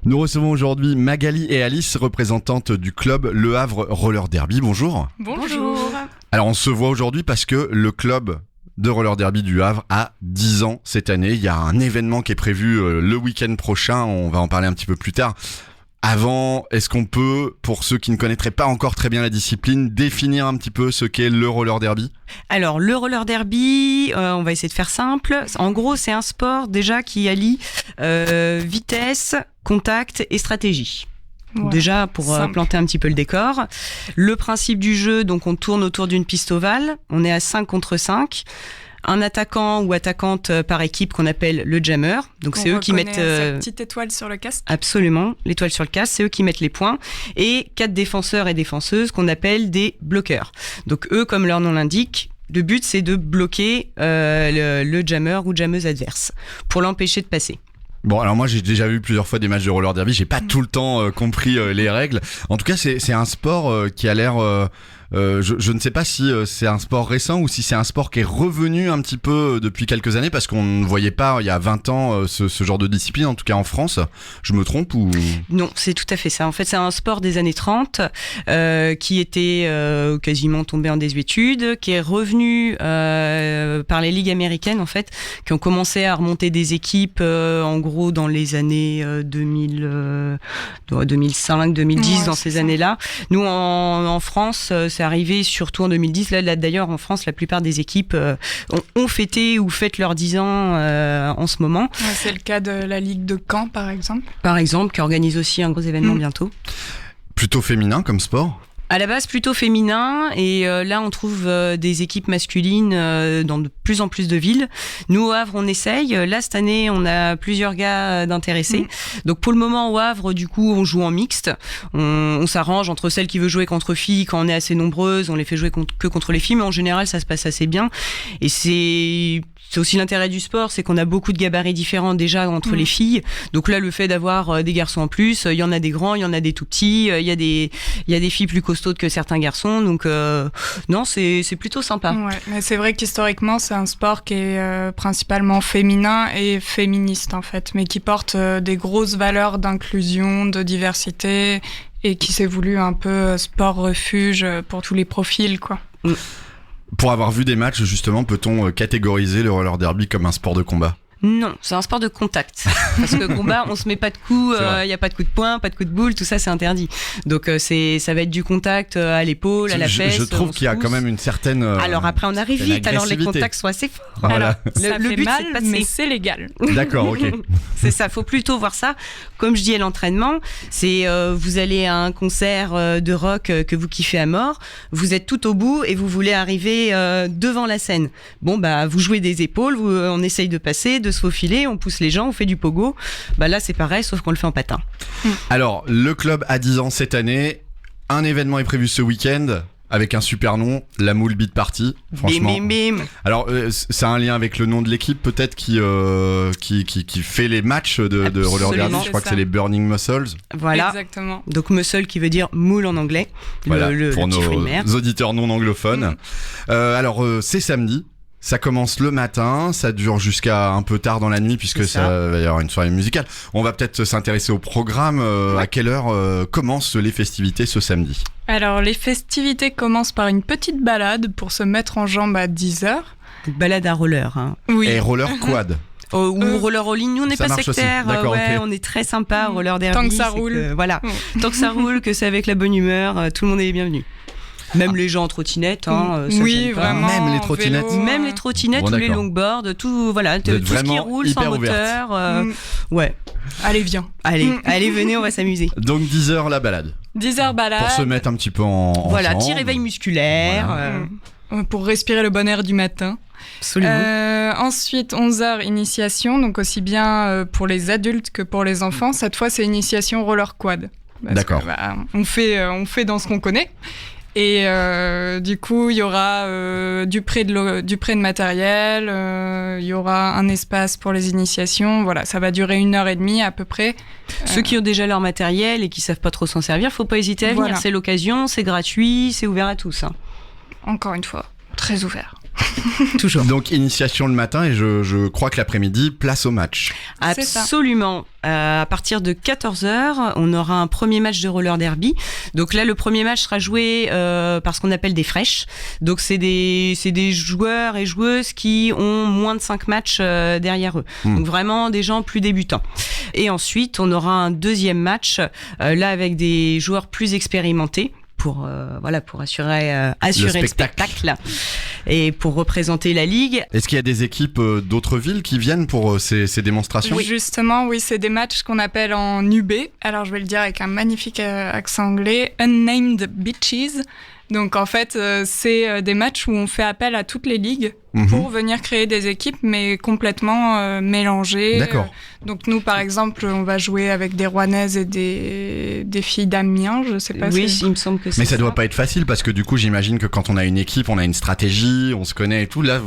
Nous recevons aujourd'hui Magali et Alice, représentantes du club Le Havre Roller Derby. Bonjour. Bonjour. Alors on se voit aujourd'hui parce que le club de roller derby du Havre a 10 ans cette année. Il y a un événement qui est prévu le week-end prochain, on va en parler un petit peu plus tard. Avant, est-ce qu'on peut, pour ceux qui ne connaîtraient pas encore très bien la discipline, définir un petit peu ce qu'est le roller derby ? Alors, le roller derby, on va essayer de faire simple. En gros, c'est un sport déjà qui allie vitesse, contact et stratégie. Ouais, déjà, pour planter un petit peu le décor. Le principe du jeu, donc on tourne autour d'une piste ovale. On est à 5 contre 5. Un attaquant ou attaquante par équipe qu'on appelle le jammer. Donc c'est eux qui mettent cette petite étoile sur le casque. Absolument, l'étoile sur le casque, c'est eux qui mettent les points. Et 4 défenseurs et défenseuses qu'on appelle des bloqueurs. Donc eux, comme leur nom l'indique, le but c'est de bloquer le jammer ou jammeuse adverse pour l'empêcher de passer. Bon, alors moi j'ai déjà vu plusieurs fois des matchs de roller derby, j'ai pas tout le temps compris les règles. En tout cas, c'est un sport qui a l'air... je ne sais pas si c'est un sport récent ou si c'est un sport qui est revenu un petit peu depuis quelques années, parce qu'on ne voyait pas il y a 20 ans ce genre de discipline, en tout cas en France. Je me trompe ou... Non, c'est tout à fait ça. En fait, c'est un sport des années 30 qui était quasiment tombé en désuétude, qui est revenu par les ligues américaines, en fait, qui ont commencé à remonter des équipes en gros dans les années 2005, 2010, dans ces années-là. Nous, en France, c'est arrivé surtout en 2010. Là, d'ailleurs, en France, la plupart des équipes ont fêté ou fêtent leurs 10 ans en ce moment. Ouais, c'est le cas de la Ligue de Caen, par exemple. Par exemple, qui organise aussi un gros événement bientôt. Plutôt féminin comme sport ? À la base, plutôt féminin, et là, on trouve des équipes masculines dans de plus en plus de villes. Nous, au Havre, on essaye. Là, cette année, on a plusieurs gars d'intéressés. Donc, pour le moment, au Havre, du coup, on joue en mixte. On s'arrange entre celles qui veulent jouer contre filles. Quand on est assez nombreuses, on les fait jouer que contre les filles, mais en général, ça se passe assez bien. Et c'est aussi l'intérêt du sport, c'est qu'on a beaucoup de gabarits différents déjà entre les filles. Donc là, le fait d'avoir des garçons en plus, il y en a des grands, il y en a des tout petits, il y a des filles plus costaudes que certains garçons. Donc non, c'est plutôt sympa. Ouais, mais c'est vrai qu'historiquement, c'est un sport qui est principalement féminin et féministe en fait, mais qui porte des grosses valeurs d'inclusion, de diversité et qui s'est voulu un peu sport refuge pour tous les profils, quoi. Pour avoir vu des matchs, justement, peut-on catégoriser le roller derby comme un sport de combat ? Non, c'est un sport de contact. Parce que combat, on se met pas de coups, y a pas de coups de poing, pas de coups de boule, tout ça c'est interdit. Donc ça va être du contact à l'épaule, à la fesse. Je trouve qu'il y a quand même une certaine alors après on arrive vite, alors les contacts sont assez forts. Voilà. Ça le fait but mal, c'est de passer. mais c'est légal. D'accord, ok. C'est ça, faut plutôt voir ça. Comme je dis à l'entraînement, c'est vous allez à un concert de rock que vous kiffez à mort, vous êtes tout au bout et vous voulez arriver devant la scène. Bon bah vous jouez des épaules, on essaye de passer, de se faufiler, on pousse les gens, on fait du pogo. Bah là c'est pareil, sauf qu'on le fait en patin. Alors le club a 10 ans cette année, un événement est prévu ce week-end avec un super nom, la Moule Beat Party. Franchement. Bim, bim, bim. Alors c'est un lien avec le nom de l'équipe peut-être qui fait les matchs de roller derby. Je crois que c'est les Burning Muscles. Voilà. Exactement. Donc muscle qui veut dire moule en anglais. Voilà, pour le petit fruit de mer. nos auditeurs non anglophones. Alors c'est samedi. Ça commence le matin, ça dure jusqu'à un peu tard dans la nuit puisque ça va y avoir une soirée musicale. On va peut-être s'intéresser au programme. À quelle heure commencent les festivités ce samedi ? Alors, les festivités commencent par une petite balade pour se mettre en jambes à 10h. Balade à roller. Hein. Oui. Et roller quad. Ou roller all in, nous on n'est pas sectaire, okay. On est très sympa, roller derby. Tant que ça roule. Voilà, tant que ça roule, que c'est avec la bonne humeur, tout le monde est bienvenu. Même les gens en trottinette, ça oui, vraiment. Même les trottinettes. Vélo, même les trottinettes ou les longboards, tout ce qui roule sans moteur. Ouais. Allez, viens. Allez, venez, on va s'amuser. Donc 10h la balade. 10h balade. Pour se mettre un petit peu en voilà, ensemble. petit réveil musculaire. Voilà. Pour respirer le bon air du matin. Absolument. Ensuite, 11h, initiation, donc aussi bien pour les adultes que pour les enfants. Cette fois, c'est initiation roller quad. D'accord. On fait dans ce qu'on connaît. Et du coup, il y aura du prêt de matériel, il y aura un espace pour les initiations. Voilà, ça va durer 1h30 à peu près. Ceux qui ont déjà leur matériel et qui savent pas trop s'en servir, faut pas hésiter à venir. C'est l'occasion, c'est gratuit, c'est ouvert à tous. Hein. Encore une fois, très ouvert. Toujours. Donc initiation le matin et je crois que l'après-midi, place au match. Absolument. À partir de 14h, on aura un premier match de roller derby. Donc là, le premier match sera joué par ce qu'on appelle des fraîches. Donc c'est des joueurs et joueuses qui ont moins de 5 matchs derrière eux. Donc vraiment des gens plus débutants. Et ensuite, on aura un deuxième match, là avec des joueurs plus expérimentés. Pour assurer le spectacle et pour représenter la ligue. Est-ce qu'il y a des équipes d'autres villes qui viennent pour ces démonstrations ? Oui, justement, oui, c'est des matchs qu'on appelle en UB. Alors je vais le dire avec un magnifique accent anglais, Unnamed Beaches. Donc en fait, c'est des matchs où on fait appel à toutes les ligues pour venir créer des équipes, mais complètement mélangées. D'accord. Donc nous, par exemple, on va jouer avec des Rouennaises et des filles d'Amiens, je sais pas. Oui, il me semble que c'est mais ça doit pas être facile parce que du coup, j'imagine que quand on a une équipe, on a une stratégie, on se connaît et tout. Là,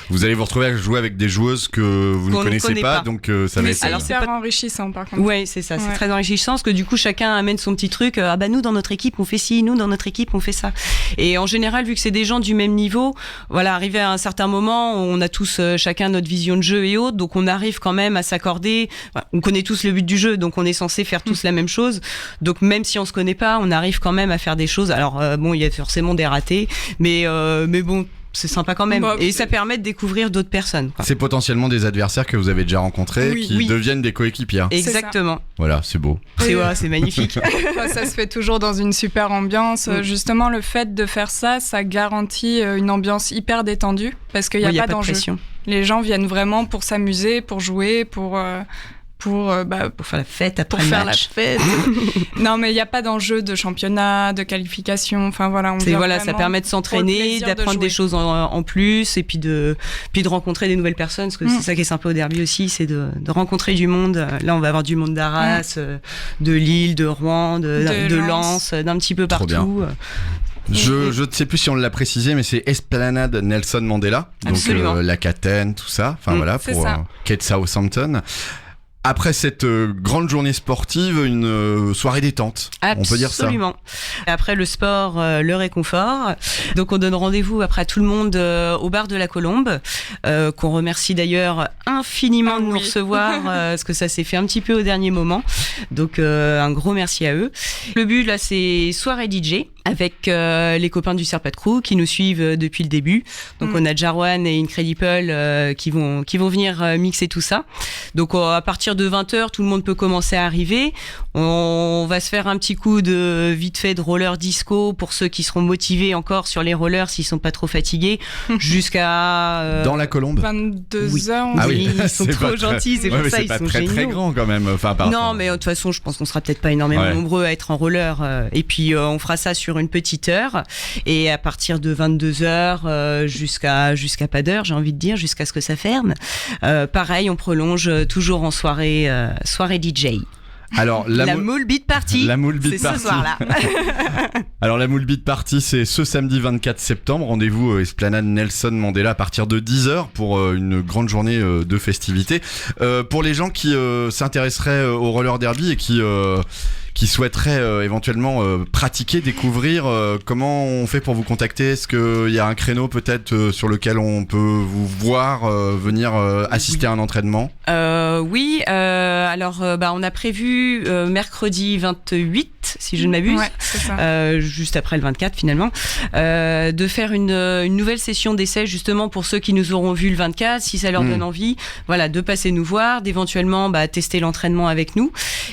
vous allez vous retrouver à jouer avec des joueuses que vous ne connaissez pas, donc ça va être. Alors c'est pas enrichissant par contre. Ouais, c'est ça, c'est très enrichissant parce que du coup, chacun amène son petit truc. Ah bah nous, dans notre équipe, on fait ci, nous, dans notre équipe, on fait ça. Et en général, vu que c'est des gens du même niveau, voilà, arrivé à un certain moment, on a tous chacun notre vision de jeu et autres, donc on arrive quand même à s'accorder. On connaît tous le but du jeu, donc on est censé faire tous la même chose. Donc même si on se connaît pas, on arrive quand même à faire des choses. Alors bon, il y a forcément des ratés, mais bon. C'est sympa quand même. Et ça permet de découvrir d'autres personnes. C'est potentiellement des adversaires que vous avez déjà rencontrés qui deviennent des coéquipières. Exactement. Voilà, c'est beau. C'est magnifique. Ça se fait toujours dans une super ambiance. Justement, le fait de faire ça, ça garantit une ambiance hyper détendue parce qu'il n'y a pas d'enjeu. Les gens viennent vraiment pour s'amuser, pour jouer, pour faire la fête après le match. Non, mais il n'y a pas d'enjeu de championnat, de qualification. Enfin voilà, ça permet de s'entraîner, d'apprendre des choses en plus, et puis de rencontrer des nouvelles personnes. Parce que c'est ça qui est sympa au derby aussi, c'est de rencontrer du monde. Là, on va avoir du monde d'Arras, de Lille, de Rouen, de Lens, d'un petit peu partout. Je ne sais plus si on l'a précisé, mais c'est Esplanade Nelson Mandela. Absolument. Donc la Catène, tout ça. Enfin voilà, pour Kate Southampton. Après cette grande journée sportive, une soirée détente. Absolument. On peut dire ça. Absolument. Après le sport, le réconfort. Donc on donne rendez-vous après à tout le monde au bar de la Colombe, qu'on remercie d'ailleurs infiniment de nous recevoir, parce que ça s'est fait un petit peu au dernier moment. Donc un gros merci à eux. Le but là, c'est soirée DJ avec les copains du Serpat Crew qui nous suivent depuis le début. Donc on a Jarwan et Incredible qui vont venir mixer tout ça. Donc à partir de 20h, tout le monde peut commencer à arriver. On va se faire un petit coup de vite fait de roller disco pour ceux qui seront motivés encore sur les rollers s'ils sont pas trop fatigués jusqu'à dans la Colombe 22h. Ah oui, ils sont trop gentils, c'est pour ça ils sont géniaux. C'est pas très grand quand même. Enfin, non, mais de toute façon, je pense qu'on sera peut-être pas énormément nombreux à être en roller. Et puis on fera ça sur une petite heure et à partir de 22h jusqu'à pas d'heure, j'ai envie de dire, jusqu'à ce que ça ferme. Pareil, on prolonge toujours en soirée DJ. Alors la Moule Beat Party, c'est ce soir-là. Alors la Moule Beat Party, c'est ce samedi 24 septembre. Rendez-vous Esplanade Nelson Mandela à partir de 10h pour une grande journée de festivités. Pour les gens qui s'intéresseraient au roller derby et qui souhaiteraient éventuellement pratiquer, découvrir, comment on fait pour vous contacter ? Est-ce qu'il y a un créneau peut-être sur lequel on peut vous voir venir assister à un entraînement ? Oui, alors on a prévu mercredi 28, si je ne m'abuse, c'est ça. juste après le 24 finalement, de faire une nouvelle session d'essai justement pour ceux qui nous auront vu le 24, si ça leur donne envie, voilà, de passer nous voir, d'éventuellement tester l'entraînement avec nous.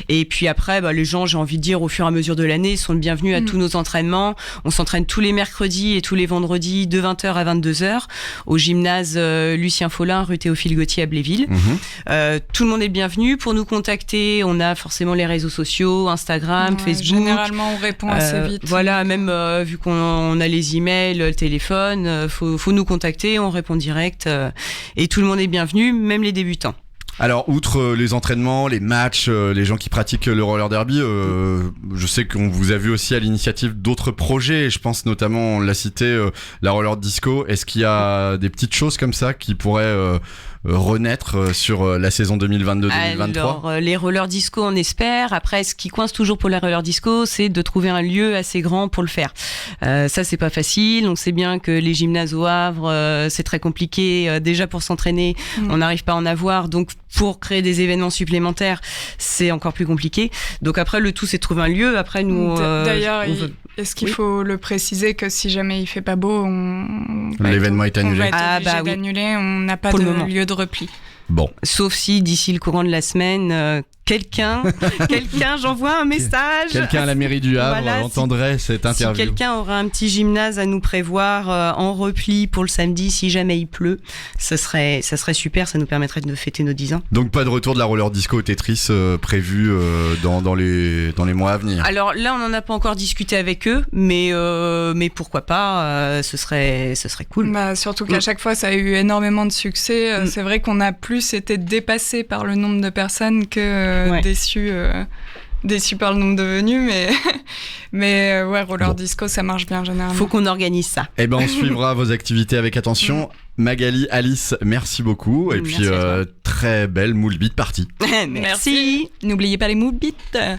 Et puis après, les gens, j'ai envie de dire, au fur et à mesure de l'année, sont le bienvenus à tous nos entraînements. On s'entraîne tous les mercredis et tous les vendredis de 20h à 22h au gymnase Lucien Follin, rue Théophile Gautier à Bléville. Tout le monde est le bienvenu. Pour nous contacter, on a forcément les réseaux sociaux, Instagram, Facebook. Généralement, on répond assez vite. Voilà, même vu qu'on a les emails, le téléphone, faut nous contacter, on répond direct. Et tout le monde est bienvenu, même les débutants. Alors, outre les entraînements, les matchs, les gens qui pratiquent le roller derby, je sais qu'on vous a vu aussi à l'initiative d'autres projets. Je pense notamment, on l'a cité, la roller disco. Est-ce qu'il y a des petites choses comme ça qui pourraient renaître sur la saison 2022-2023? Alors, les rollers disco, on espère. Après, ce qui coince toujours pour les rollers disco, c'est de trouver un lieu assez grand pour le faire. Ça, c'est pas facile. On sait bien que les gymnases au Havre, c'est très compliqué. Déjà pour s'entraîner, on n'arrive pas à en avoir. Donc, pour créer des événements supplémentaires, c'est encore plus compliqué. Donc après, le tout, c'est de trouver un lieu. Après, nous... D'ailleurs, est-ce qu'il faut le préciser que si jamais il fait pas beau, l'événement est annulé. On va être obligé d'annuler, on n'a pas de lieu de repli. Bon. Sauf si, d'ici le courant de la semaine... Quelqu'un, j'envoie un message. Quelqu'un à la mairie du Havre entendrait cette interview. Si quelqu'un aura un petit gymnase à nous prévoir en repli pour le samedi, si jamais il pleut, ça serait super, ça nous permettrait de fêter nos 10 ans. Donc pas de retour de la roller disco au Tetris prévu dans les mois à venir. Alors là, on n'en a pas encore discuté avec eux, mais pourquoi pas, ce serait cool. Surtout qu'à chaque fois, ça a eu énormément de succès. C'est vrai qu'on a plus été dépassé par le nombre de personnes que déçu par le nombre de venus, mais roller disco, ça marche bien généralement. Faut qu'on organise ça. Eh ben, on suivra vos activités avec attention. Magali, Alice, merci beaucoup. Et puis, très belle moule beat party. Merci. N'oubliez pas les moule beats.